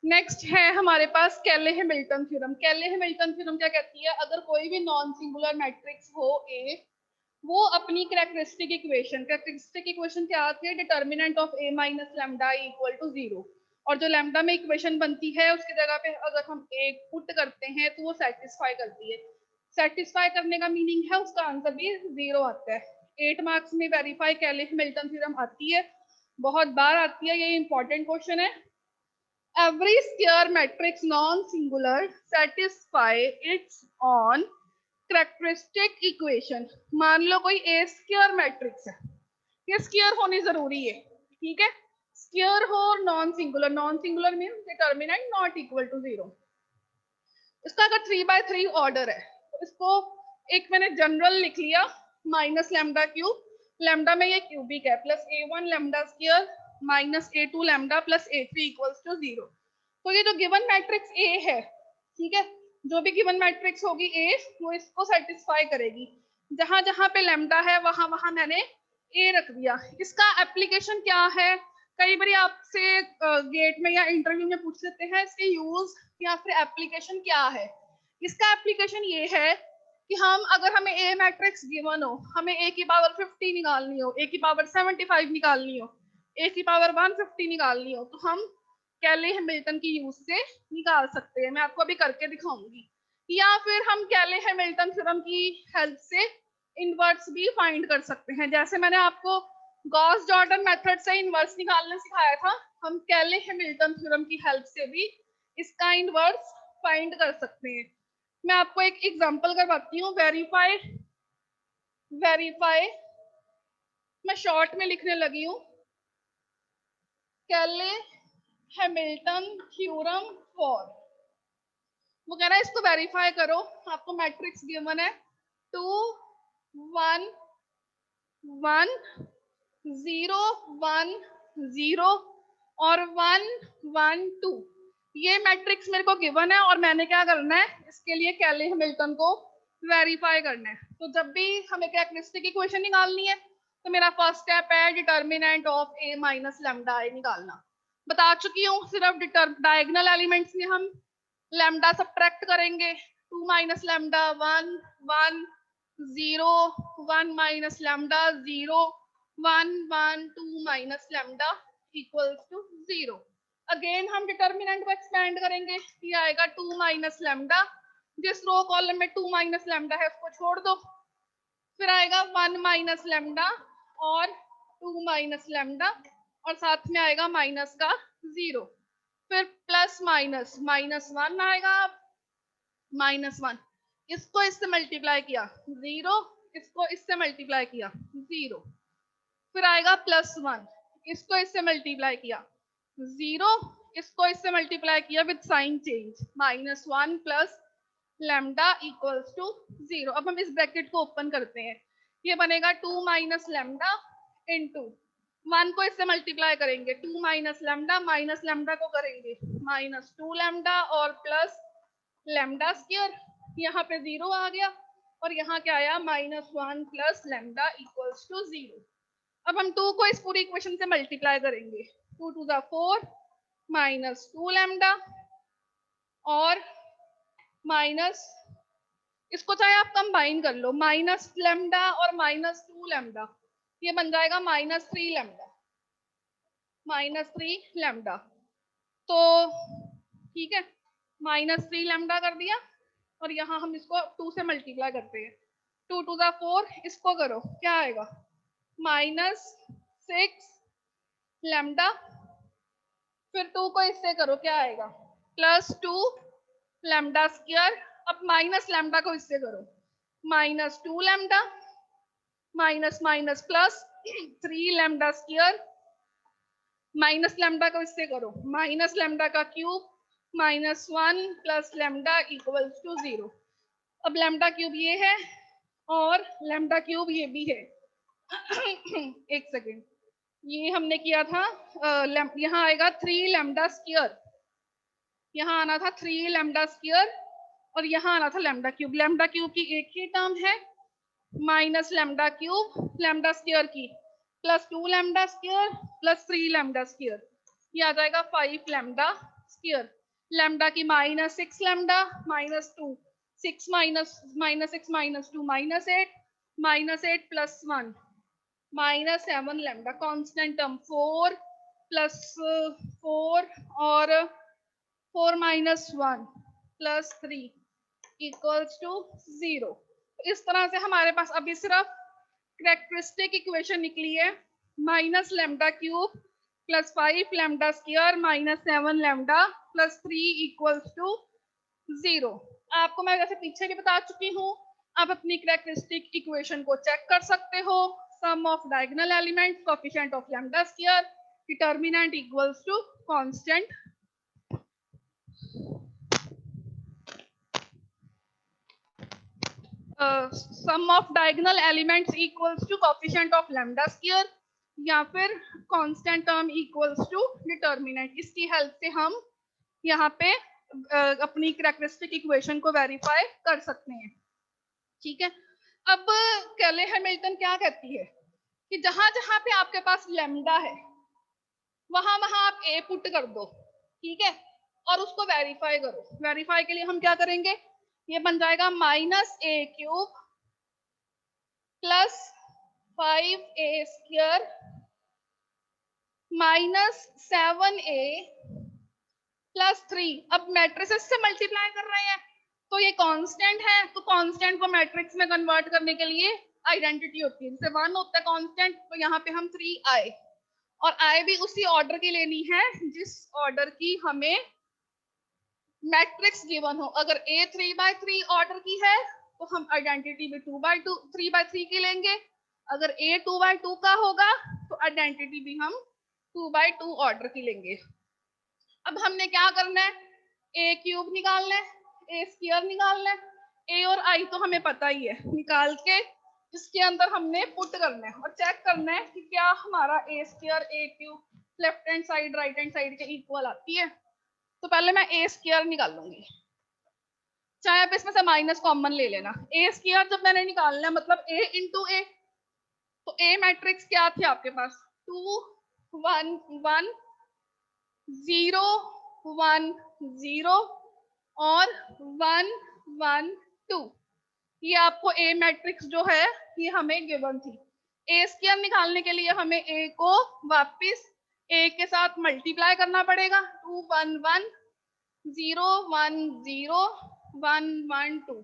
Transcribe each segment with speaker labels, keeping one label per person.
Speaker 1: Next है हमारे पास केले हैमिल्टन थ्योरम। केले हैमिल्टन थ्योरम क्या कहती है, अगर कोई भी नॉन सिंगुलर मैट्रिक्स हो ए, वो अपनी कैरेक्टरिस्टिक इक्वेशन क्या आती है, determinant of A minus lambda equal to 0, और जो लैम्डा में इक्वेशन बनती है उसकी जगह पे अगर हम ए पुट करते हैं तो वो सेटिस्फाई करती है। सेटिस्फाई करने का मीनिंग है उसका आंसर भी 0 आता है। 8 मार्क्स में वेरीफाई केले हैमिल्टन थ्योरम आती है, बहुत बार आती है, ये इंपॉर्टेंट क्वेश्चन है। Every square matrix non-singular satisfy its own characteristic equation। मान लो कोई ए स्क्वायर मैट्रिक्स है, ये स्क्वायर होनी जरूरी है, ठीक है, स्क्वायर हो और non singular, non singular means determinant not equal to 0। इसका अगर 3/3 ऑर्डर है तो इसको एक मैंने जनरल लिख लिया माइनस लैम्डा क्यूब, लैम्डा में ये क्यूबिक है, plus a1 lambda square minus a2 lambda plus a3 equals to 0। तो ये जो गिवन मैट्रिक्स ए है, ठीक है, जो भी गिवन मैट्रिक्स होगी ए वो इसको सेटिस्फाई करेगी। जहां जहां पे लैम्डा है वहां वहां मैंने ए रख दिया। इसका एप्लीकेशन क्या है, कई बार आपसे गेट में या इंटरव्यू में पूछ सकते हैं इसके यूज या फिर एप्लीकेशन क्या है। इसका एप्लीकेशन ये है कि हम अगर हमें ए मैट्रिक्स गिवन हो, हमें ए की पावर 50 निकालनी हो, ए की पावर 75 निकालनी हो, ए की पावर 150 निकालनी हो, तो हम केले हैमिल्टन की यूज से निकाल सकते हैं। मैं आपको अभी करके दिखाऊंगी। या फिर हम केले हैमिल्टन थ्योरम की हेल्प से इनवर्स भी फाइंड कर सकते हैं। जैसे मैंने आपको गॉस जॉर्डन मेथड से इनवर्स निकालना सिखाया था, हम केले हैमिल्टन थ्योरम की हेल्प से भी इसका इनवर्स फाइंड कर सकते हैं। मैं आपको एक एग्जांपल करवाती हूँ। वेरीफाई मैं शॉर्ट में लिखने लगी हूँ, केले हैमिल्टन थ्योरम फॉर, वो कह रहा है इसको वेरीफाई करो। आपको मैट्रिक्स गिवन है 2 1 1 0 1 0 और 1 1 2। ये मैट्रिक्स मेरे को गिवन है और मैंने क्या करना है, इसके लिए केले हैमिल्टन को वेरीफाई करना है। तो जब भी हमें कैरेक्टरिस्टिक इक्वेशन निकालनी है तो मेरा फर्स्ट स्टेप है determinant of A minus lambda I निकालना। बता चुकी हूँ, सिर्फ डायगोनल एलिमेंट्स में हम लैम्डा सब्ट्रैक्ट करेंगे। 2 minus lambda 1 1 0 1 minus lambda 0 1 1 2 minus lambda equals to 0। Again हम डिटर्मिनेंट को एक्सपेंड करेंगे, ये आएगा 2 माइनस लैम्डा, जिस रो कॉलम में 2 माइनस लैम्डा है उसको छोड़ दो, फिर आएगा 1 माइनस लैम्डा और 2 माइनस लैम्डा और साथ में आएगा माइनस का 0, फिर प्लस माइनस -1 आएगा, -1, इसको इससे मल्टीप्लाई किया 0, इसको इससे मल्टीप्लाई किया 0, फिर आएगा +1, इसको इससे मल्टीप्लाई किया 0, इसको इससे मल्टीप्लाई किया with sign change -1 plus lambda equals to 0। अब हम इस ब्रैकेट को ओपन करते हैं, ये बनेगा 2 माइनस लैम्डा इंटू 1 को इससे मल्टीप्लाई करेंगे 2 माइनस लैम्डा, माइनस लैम्डा को करेंगे -2 लैम्डा और प्लस लैम्डा स्क्वायर, यहाँ पे 0 आ गया और यहाँ क्या आया -1 प्लस लैम्डा इक्वल्स टू 0। अब हम 2 को इस पूरी इक्वेशन से मल्टीप्लाई करेंगे, 2 2 ज़ा 4 -2 लैम्डा और माइनस, इसको चाहे आप कंबाइन कर लो, माइनस लैम्डा और -2 लैम्डा, ये बन जाएगा -3 लैम्डा, -3 लैम्डा। तो ठीक है, -3 लैम्डा कर दिया और यहाँ हम इसको 2 से मल्टीप्लाई करते हैं, 2 2 ज़ा 4, इसको करो क्या आएगा -6 लैम्डा, फिर 2 को इससे करो क्या आएगा +2 लैम्डा स्क्वायर। अब माइनस लैम्डा को इससे करो -2 lambda minus minus plus 3 lambda square, minus lambda को इससे करो माइनस लैम्डा का cube -1 plus lambda equals to 0। अब लैम्डा क्यूब ये है और लैम्डा क्यूब ये भी है। एक सेकेंड, ये हमने किया था, यहाँ आएगा 3 लैम्डा स्क्वायर, यहाँ आना था 3 लैम्डा स्क्वायर और यहाँ आना था लैम्डा क्यूब। लैम्डा क्यूब की एक ही टर्म है minus lambda cube lambda square की +2 लैम्डा स्क्वायर +3 लैम्डा स्क्वायर, ये आ जाएगा 5 लैम्डा स्क्वायर। लैम्डा की -6 lambda, -2, 6 minus -6 -2 -8, -8 + 1 -7 lambda, constant term 4 + 4 और 4 - 1 + 3 = 0। इस तरह से हमारे पास अभी सिर्फ कैरेक्टरिस्टिक इक्वेशन निकली है, -λ³ + 5 λ² -7 लैम्डा + 3 = 0। आपको मैं वैसे पीछे भी बता चुकी हूँ, आप अपनी कैरेक्टरिस्टिक इक्वेशन को चेक कर सकते हो। Sum of diagonal elements, coefficient of λ², determinant = constant. Sum of diagonal elements = coefficient of λ² या फिर कांस्टेंट टर्म = डिटर्मिनेंट। इसकी हेल्प से हम यहाँ पे अपनी कैरेक्टरिस्टिक इक्वेशन को वेरीफाई कर सकते हैं। ठीक है, अब कैले हैमिल्टन क्या कहती है कि जहां जहां पे आपके पास लैम्डा है वहां वहां आप ए पुट कर दो, ठीक है, और उसको वेरीफाई करो। वेरीफाई के लिए हम क्या करेंगे, ये बन जाएगा -a³ + 5a² -7a + 3। अब मैट्रिसेस से मल्टीप्लाई कर रहे हैं तो ये कांस्टेंट है, तो कांस्टेंट को मैट्रिक्स में कन्वर्ट करने के लिए आइडेंटिटी होती है, जैसे 1 होता है कांस्टेंट, तो यहाँ पे हम 3 आए, और आए भी उसी ऑर्डर की लेनी है जिस ऑर्डर की हमें मैट्रिक्स गिवन हो। अगर A 3/3 ऑर्डर की है तो हम आइडेंटिटी भी 3/3 की लेंगे। अगर A 2/2 का होगा तो आइडेंटिटी भी हम 2/2 ऑर्डर की लेंगे। अब हमने क्या करना है, a³ निकालना है, a² निकालना है, a और i तो हमें पता ही है, निकाल के इसके अंदर हमने पुट करना है और चेक करना है कि क्या हमारा a² a³ left hand side right hand side के इक्वल आती है। तो पहले मैं a² निकाल लूंगी, चाहे आप इसमें से माइनस कॉमन ले लेना। a² जब मैंने निकालना है मतलब a × a, तो a मैट्रिक्स क्या थी आपके पास, 2 1 1 0 1 0 और 1 1 2। ये आपको A मैट्रिक्स जो है ये हमें गिवन थी। a² निकालने के लिए हमें A को वापस A के साथ मल्टीप्लाई करना पड़ेगा, 2 1 1 0 1 0 1 1 2।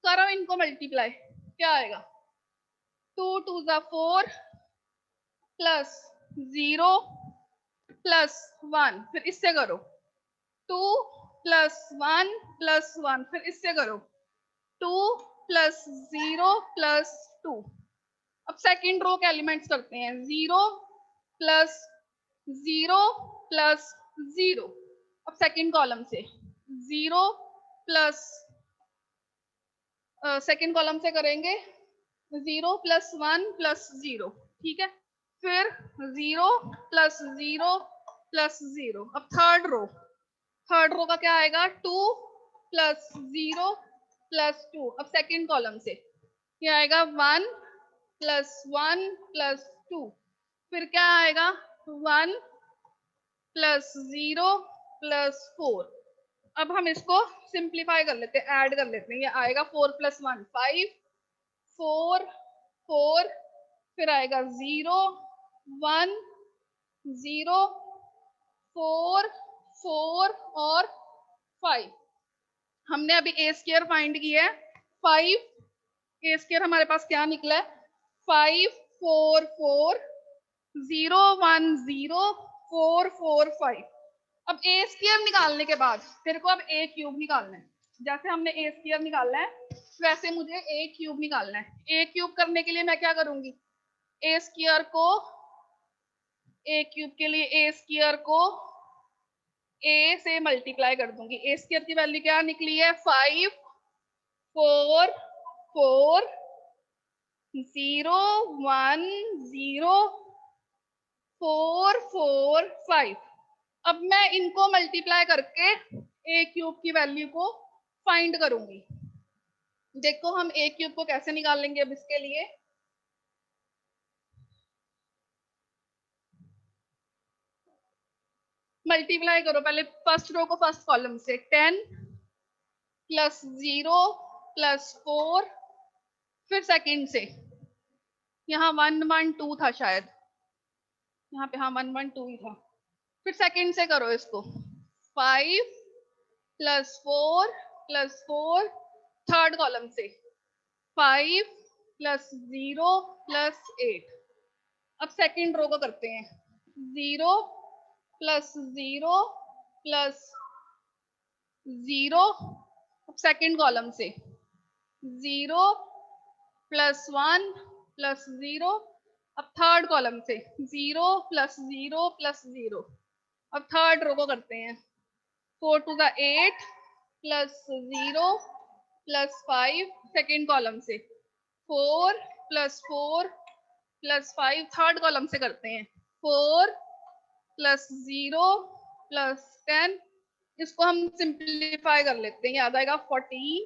Speaker 1: करो इनको मल्टीप्लाई, क्या आएगा, 2 2 4 + 0 + 1, फिर इससे करो 2 + 1 + 1, फिर इससे करो 2 + 0 + 2। अब सेकंड रो के एलिमेंट्स करते हैं, 0 + 0 + 0। अब सेकंड कॉलम से 0 + सेकंड कॉलम से करेंगे 0 + 1 + 0, ठीक है, फिर 0 + 0 + 0। अब थर्ड रो का क्या आएगा, 2 + 0 + 2। अब सेकंड कॉलम से क्या आएगा, 1 + 1 + 2, फिर क्या आएगा, 1 + 0 + 4। अब हम इसको सिंप्लीफाई कर लेते हैं, ऐड कर लेते हैं, ये आएगा 4 + 1 5 4 4, फिर आएगा 0 1 0 4 4 और 5। हमने अभी a² फाइंड किया है 5, a² हमारे पास क्या निकला है, 5 4 4 0 1 0 4 4 5। अब a² निकालने के बाद फिर को अब a³ निकालना है, जैसे हमने a² निकालना है वैसे मुझे a³ निकालना है। a³ करने के लिए मैं क्या करूंगी, a² को a³ के लिए a² को a से मल्टीप्लाई कर दूंगी। a² की वैल्यू क्या निकली है, 5 4 4 0 1 0 4 4 5। अब मैं इनको मल्टीप्लाई करके a³ की वैल्यू को फाइंड करूंगी। देखो हम a³ को कैसे निकालेंगे अब इसके लिए, मल्टीप्लाई करो पहले फर्स्ट रो को फर्स्ट कॉलम से, 10 प्लस 0 प्लस 4, फिर सेकंड से, यहाँ 1 1 2 था शायद, यहाँ पे हाँ 1 1 2 ही था, फिर सेकंड से करो इसको, 5 प्लस 4 प्लस 4, थर्ड कॉलम से 5 प्लस 0 प्लस 8। अब सेकंड रो को करते हैं, 0 प्लस 0 प्लस 0, अब सेकंड कॉलम से 0 प्लस 1 प्लस 0, अब थर्ड कॉलम से 0 प्लस 0 प्लस 0। अब थर्ड रो को करते हैं, 4 to the 8 plus 0 plus 5, second column से 4 प्लस 4 प्लस 5, थर्ड कॉलम से करते हैं, 4 प्लस 0 प्लस 10, इसको हम सिंप्लीफाई कर लेते हैं, याद आएगा 14,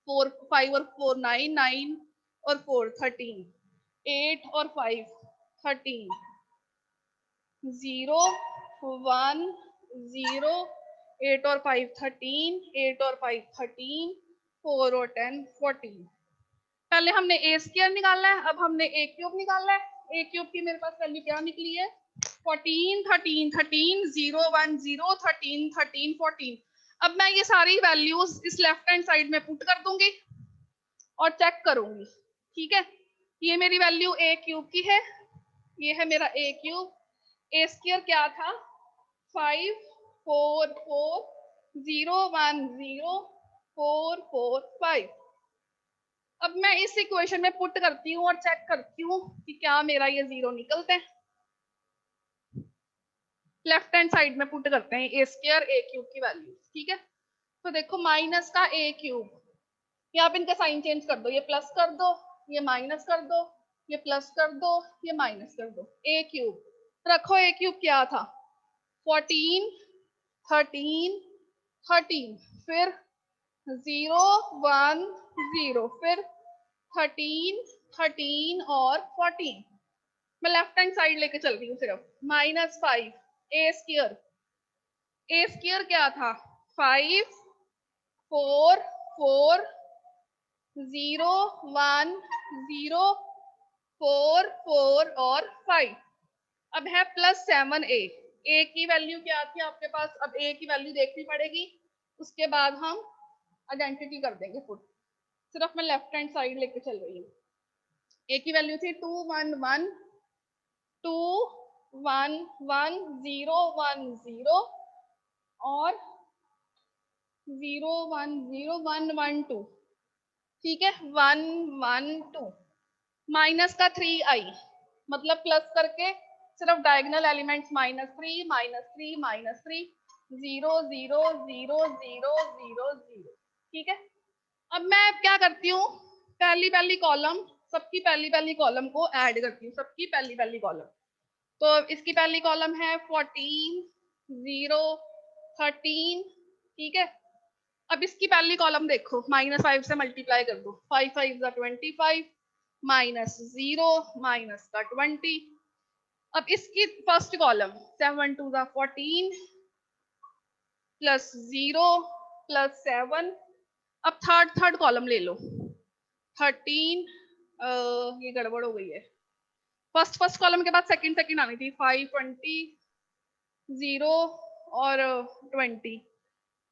Speaker 1: 4 5 और 4 9, 9 और 4 13, 8 और 5 13, 0 1 0, 8 और 5 13, 8 और 5 13, 4 और 10 14। पहले हमने ए स्क्वायर निकाला है, अब हमने ए क्यूब निकाला है। ए क्यूब की मेरे पास वैल्यू क्या निकली है, 14 13 13, 0 1 0, 13 13 14। अब मैं ये सारी वैल्यूज इस लेफ्ट हैंड साइड में पुट कर दूंगी और चेक करूंगी, ठीक है। ये मेरी वैल्यू ए क्यूब की है, ये है मेरा ए क्यूब। ए स्क्वायर क्या था, 5 4 4 0 1 0 4 4 5। अब मैं इस इक्वेशन में पुट करती हूँ और चेक करती हूँ कि क्या मेरा ये 0 निकलते हैं। लेफ्ट हैंड साइड में पुट करते हैं ए स्क्वायर ए क्यूब की वैल्यू, ठीक है। तो देखो माइनस का ए क्यूब, यहाँ पे इनका साइन चेंज कर दो, ये प्लस कर दो, ये माइनस कर दो, ये प्लस कर दो, ये माइनस कर दो। ए क्यूब रखो, ए क्यूब क्या था, 14 13 13, फिर 0 1 0, फिर 13 13 और 14। मैं लेफ्ट हैंड साइड लेके चल रही हूँ सिर्फ, -5 ए स्क्वायर। ए स्क्वायर क्या था, 5 4 4 0 1 0 4 4 और 5। अब है +7 ए की वैल्यू क्या थी आपके पास, अब ए की वैल्यू देखनी पड़ेगी, उसके बाद हम आइडेंटिटी कर देंगे पुट। सिर्फ मैं लेफ्ट हैंड साइड लेके चल रही हूँ। ए की वैल्यू थी 2 1 1 2 1 1 0 1 0 और 0 1 0 1 1 2, ठीक है, 1 1 2। माइनस का 3 आई, मतलब प्लस करके सिर्फ डायगोनल एलिमेंट्स -3 -3 -3, 0 0 0 0 0 0, ठीक है। अब मैं क्या करती हूँ, पहली कॉलम, सबकी पहली कॉलम को ऐड करती हूँ, सबकी पहली कॉलम। तो इसकी पहली कॉलम है 14 0 13, ठीक है। अब इसकी पहली कॉलम देखो, -5 से मल्टीप्लाई कर दो, 5 5 25, -0 माइनस का 20। अब इसकी फर्स्ट कॉलम 7 2 14 प्लस 0 प्लस 7। अब थर्ड कॉलम ले लो, 13, ये गड़बड़ हो गई है, फर्स्ट कॉलम के बाद सेकंड आनी थी, 5 20 0 और 20,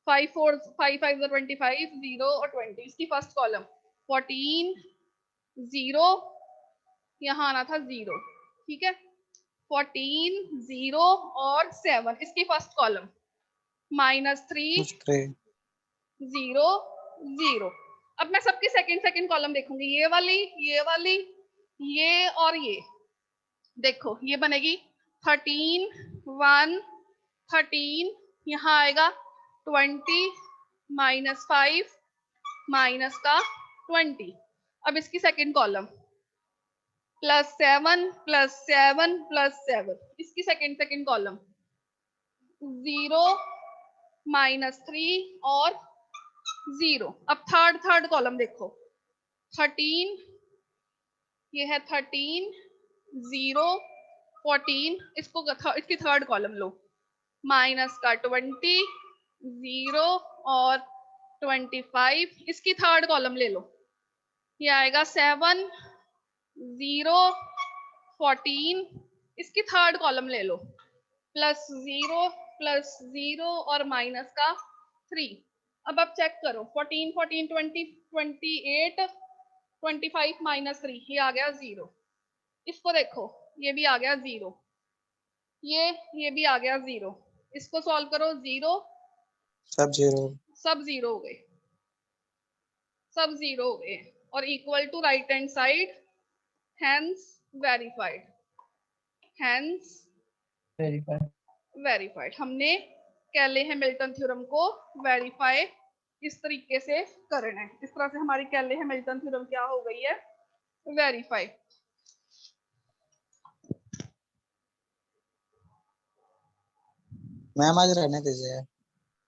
Speaker 1: 5 4 5 5 25 0 और 20। इसकी फर्स्ट कॉलम 14 0, यहाँ आना था 0, ठीक है, 14 0 और 7। इसकी फर्स्ट कॉलम -3 0 0। अब मैं सबकी सेकंड कॉलम देखूंगी, ये वाली ये और ये, देखो ये बनेगी 13 1 13, यहाँ आएगा 20 -5 माइनस का 20। अब इसकी सेकंड कॉलम +7 +7 +7, इसकी सेकंड कॉलम 0 -3 और 0। अब थर्ड कॉलम देखो, 13, ये है 13 0 14, इसकी थर्ड कॉलम लो, माइनस का 20, 0 और 25, इसकी थर्ड कॉलम ले लो, ये आएगा 7, 0, 14, इसकी थर्ड कॉलम ले लो, प्लस 0 और माइनस का 3। अब आप चेक करो, 14, 14, 20, 28, 25 माइनस 3, ये आ गया 0। इसको देखो, ये भी आ गया 0, ये भी आ गया 0। इसको सॉल्व करो, 0,
Speaker 2: सब जीरो,
Speaker 1: सब 0 हो गए, सब 0 हो गए, और equal to right hand side, hence verified, hence verified. हमने कैले हैमिल्टन थ्योरम को वेरीफाई इस तरीके से करना है। इस तरह से हमारी कैले हैमिल्टन थ्योरम क्या हो गई है, वेरीफाई।
Speaker 2: मैम आज रहने दीजिए।